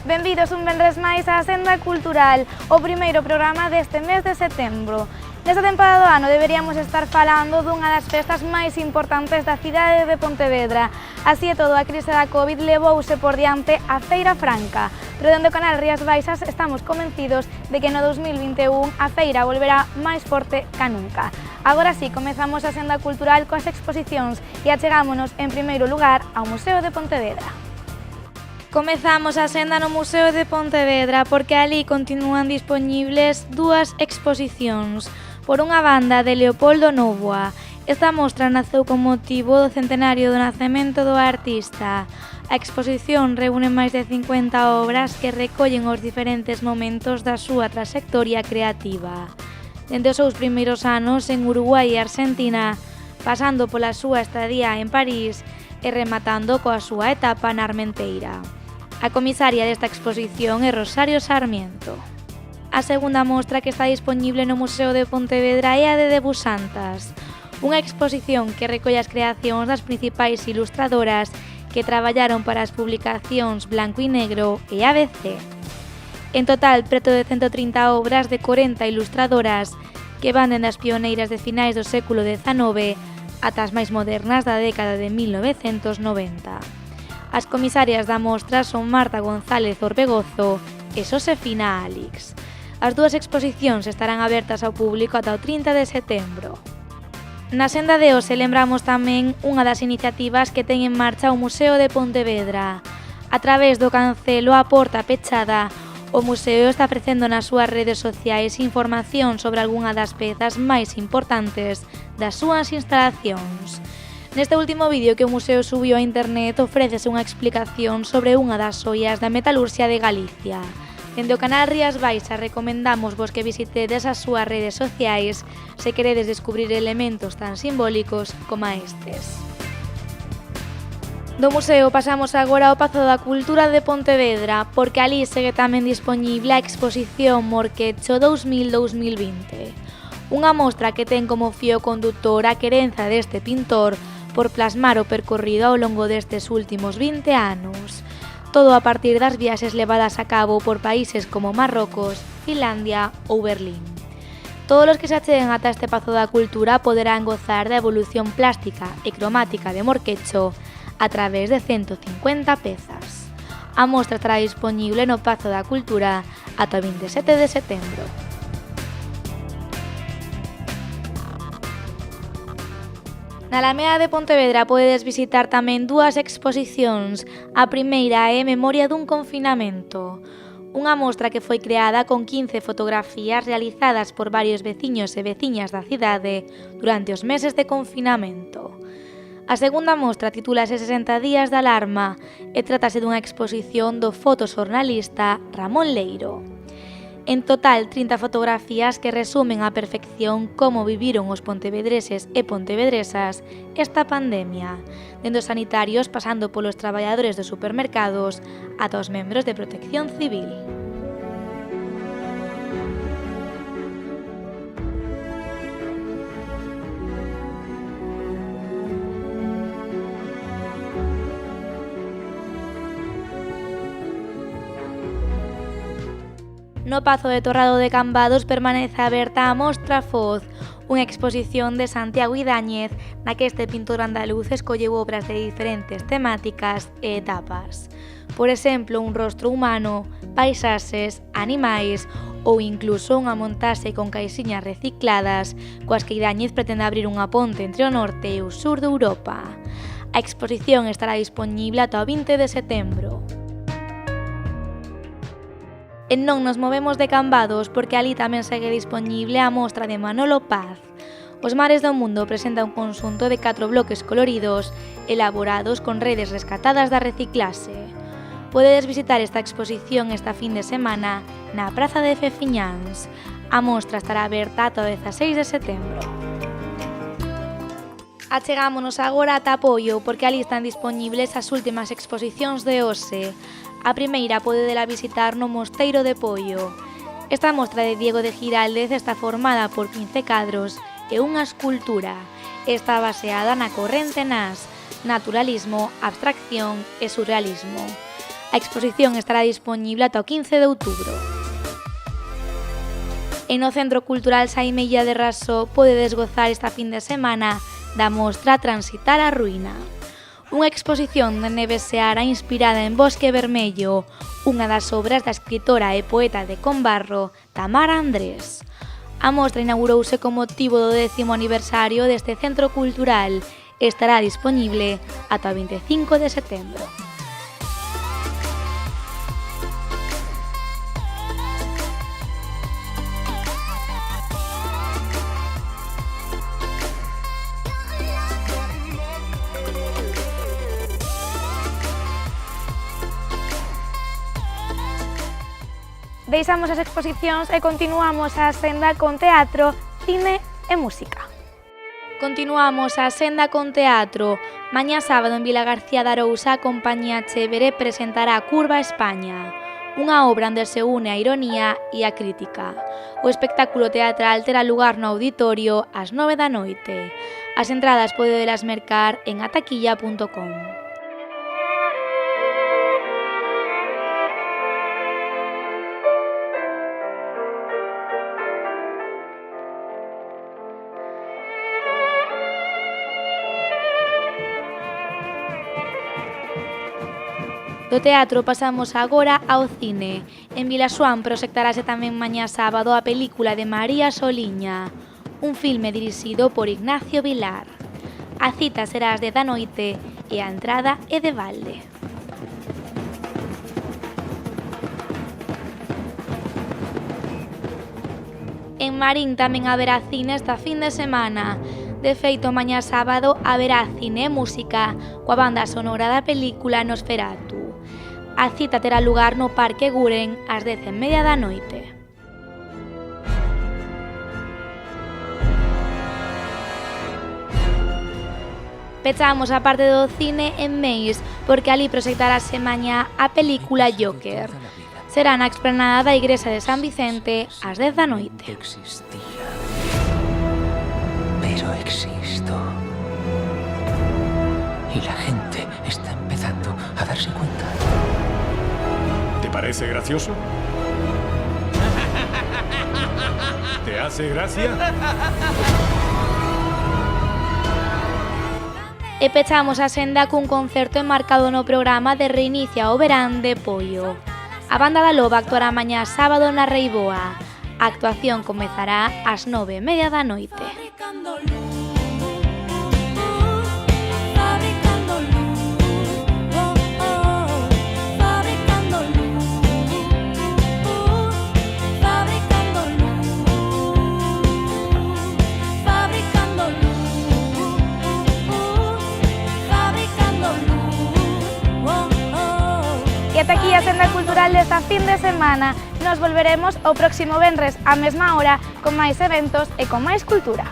Benvidos un venres máis á Senda Cultural, o primeiro programa deste mes de setembro. Nesta temporada do ano deberíamos estar falando dunha das festas máis importantes da cidade de Pontevedra. Así e todo, a crise da Covid levouse por diante a Feira Franca, pero dende o canal Rías Baixas estamos convencidos de que no 2021 a feira volverá máis forte ca nunca. Agora sí, comezamos a Senda Cultural coas exposicións e achegámonos en primeiro lugar ao Museo de Pontevedra. Comezamos a senda no Museo de Pontevedra porque ali continúan dispoñibles dúas exposicións. Por unha banda, de Leopoldo Nóvoa. Esta mostra naceu con motivo do centenario do nacemento do artista. A exposición reúne máis de 50 obras que recollen os diferentes momentos da súa traxectoria creativa. Dende os seus primeiros anos en Uruguai e Argentina, pasando pola súa estadía en París e rematando coa súa etapa na Armenteira. A comisaria desta exposición é Rosario Sarmiento. A segunda mostra que está dispoñible no Museo de Pontevedra é a de Debuxantas, unha exposición que recolle as creacións das principais ilustradoras que traballaron para as publicacións Blanco y Negro e ABC. En total, preto de 130 obras de 40 ilustradoras que van dende as pioneiras de finais do século XIX ata as máis modernas da década de 1990. As comisarias da mostra son Marta González Orbegozo e Xosefina Alix. As dúas exposicións estarán abertas ao público ata o 30 de setembro. Na senda de hoxe lembramos tamén unha das iniciativas que ten en marcha o Museo de Pontevedra. A través do cancelo A Porta Pechada, o museo está ofrecendo nas súas redes sociais información sobre algunha das pezas máis importantes das súas instalacións. Neste último vídeo que o museo subiu a internet ofrécese unha explicación sobre unha das xoias da metalurxia de Galicia. Dende o canal Rías Baixas recomendamos vos que visitedes as súas redes sociais se queredes descubrir elementos tan simbólicos como estes. Do museo pasamos agora ao Pazo da Cultura de Pontevedra, porque ali segue tamén dispoñible a exposición Morquecho 2000-2020. Unha mostra que ten como fío condutor a querenza deste pintor por plasmar o percorrido ao longo destes últimos 20 anos. Todo a partir das viaxes levadas a cabo por países como Marrocos, Finlandia ou Berlín. Todos os que se acheguen ata este Pazo da Cultura poderán gozar da evolución plástica e cromática de Morquecho a través de 150 pezas. A mostra estará dispoñible no Pazo da Cultura ata o 27 de setembro. Na Alameda de Pontevedra podedes visitar tamén dúas exposicións. A primeira é Memoria dun confinamento, unha mostra que foi creada con 15 fotografías realizadas por varios veciños e veciñas da cidade durante os meses de confinamento. A segunda mostra titúlase 60 días de alarma e trátase dunha exposición do fotoxornalista Ramón Leiro. En total, 30 fotografías que resumen á perfección como viviron os pontevedreses e pontevedresas esta pandemia, dende os sanitarios pasando polos traballadores dos supermercados ata os membros de Protección Civil. No Pazo de Torrado de Cambados permanece aberta a Mostra Foz, unha exposición de Santiago Idáñez na que este pintor andaluz escolleu obras de diferentes temáticas e etapas. Por exemplo, un rostro humano, paisaxes, animais ou incluso unha montaxe con caixiñas recicladas coas que Idáñez pretende abrir unha ponte entre o norte e o sur de Europa. A exposición estará dispoñible ata o 20 de setembro. E non nos movemos de Cambados porque ali tamén segue dispoñible a mostra de Manolo Paz. Os mares do mundo presenta un conxunto de 4 bloques coloridos elaborados con redes rescatadas da reciclaxe. Podedes visitar esta exposición esta fin de semana na Praza de Fefiñáns. A mostra estará aberta ata o 16 de setembro. Achegámonos agora ata Poio porque ali están dispoñibles as últimas exposicións de hoxe. A primeira podedela visitar no Mosteiro de Poio. Esta mostra de Diego de Giraldez está formada por 15 cadros e unha escultura. Está baseada na corrente nas naturalismo, abstracción e surrealismo. A exposición estará dispoñible ata o 15 de outubro. E no Centro Cultural Xaime Illa de Raso podedes gozar esta fin de semana da mostra Transitar a Ruína. Unha exposición de Neves Seara inspirada en Bosque Vermello, unha das obras da escritora e poeta de Combarro, Tamara Andrés. A mostra inaugurouse con motivo do 10º aniversario deste centro cultural e estará dispoñible ata o 25 de setembro. Deixamos as exposicións e continuamos a senda con teatro, cine e música. Continuamos a senda con teatro. Mañá sábado en Vilagarcía de Arousa a compañía Chévere presentará Curva España, unha obra onde se une a ironía e a crítica. O espectáculo teatral terá lugar no auditorio ás 9 da noite. As entradas podedelas mercar en ataquilla.com. Do teatro pasamos agora ao cine. En Vilaxoán proxectarase tamén mañá sábado a película de María Soliña, un filme dirixido por Ignacio Vilar. A cita será ás 10 da noite e a entrada é de balde. En Marín tamén haberá cine esta fin de semana. De feito, mañá sábado haberá cine e música coa banda sonora da película Nosferatu. A cita terá lugar no Parque Guren ás 10:30 da noite. Pechamos a parte do cine en Meis, porque ali proxectarase mañá a película Joker. Será na explanada da Igrexa de San Vicente ás 10 da noite. Existía, pero existo. Y la gente está empezando a darse cuenta. ¿Te parece gracioso? ¿Te hace gracia? E pechamos a senda cun concerto enmarcado no programa de Reinicia o Verán de Pollo. A Banda da Loba actuará mañá sábado na Reiboa. A actuación comezará ás 9:30 da noite. E ata aquí a senda cultural desta fin de semana. Nos volveremos o próximo venres á mesma hora con máis eventos e con máis cultura.